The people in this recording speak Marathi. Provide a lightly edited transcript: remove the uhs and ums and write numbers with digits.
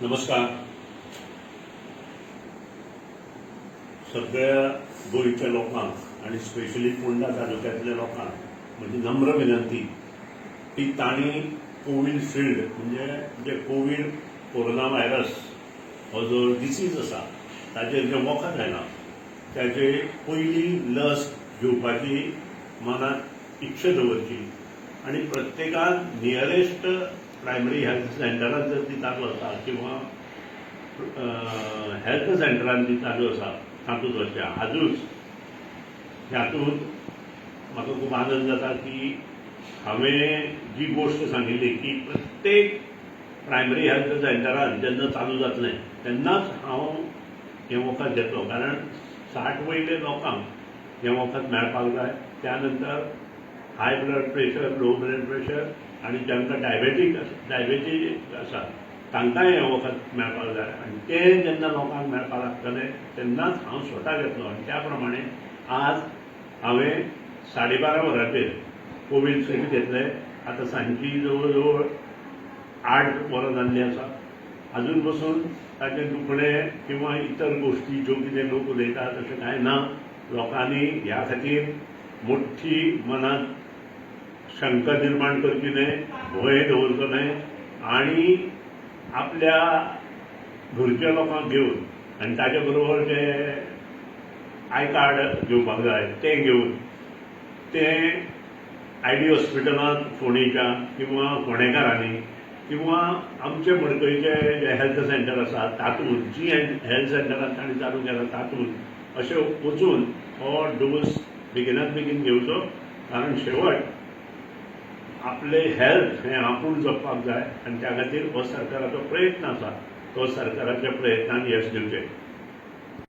नमस्कार. सगळ्या गोंयच्या लोकांक आणि स्पेशली फोंडा तालुक्यांतल्या लोकांक म्हजी नम्र विनंती की तांणी कोविशिल्ड म्हणजे कोविड कोरोना व्हायरस हो जो डिसीज आसा ताचेर जे वखद आयला त्याचे पयली लस घेवपाची मनात इच्छा दवरची आणि प्रत्येकान नियरेस्ट प्रायमरी हेल्थ सेंटरात जर ती चालू आसा किंवा हेल्थ सेंटरान ती चालू आसा तातूंत वचचें. आजूच ह्यातूंत म्हाका खूब आनंद जाता की हांवें जी गोश्ट सांगिल्ली की प्रत्येक प्रायमरी हेल्थ सेंटरान जेन्ना चालू जातलें तेन्नाच हांव हें वखद घेतलो, कारण 60 वयले लोकांक हें वखद मेळपाक जाय. त्यानंतर high blood pressure, low blood pressure आणि ज्यांना डायबेटीज आसा तांकांय हें वखद मेळपाक जाय आनी तें जेन्ना लोकांक मेळपाक लागतलें तेन्नाच हांव स्वता घेतलो. आनी त्या प्रमाणे आज हांवें 12:30 वरांचेर कोविशिल्ड घेतलें. आतां सांजची जवळ जवळ 8 वरां जाल्लीं आसा. अजून पसून ताचें दुखणें किंवा इतर गोश्टी ज्यो कितें लोक उलयतात तशें कांय ना. लोकांनी ह्या खातीर मोठी मनात शंका निर्माण करची न्हय, भंय दवरचो न्हय आनी आपल्या घरच्या लोकांक घेवन आनी ताचे बरोबर जे आय कार्ड घेवपाक जाय तें घेवन तें आयडी हॉस्पिटलांत फोंडेच्या किंवा फोंडेकारांनी किंवा आमचे मडकयचे जे हेल्थ सेंटर आसा तातूंत जी हेल्थ सेंटरांत तांणी चालू केला तातूंत अशें वचून हो डोस बेगिनात बेगीन घेवचो. कारण शेवट आपले हेल्थ हें आपूण जपपाक जाय आनी त्या खातीर हो सरकाराचो प्रयत्न आसा. तो सरकाराच्या प्रयत्नान यश दिवचें.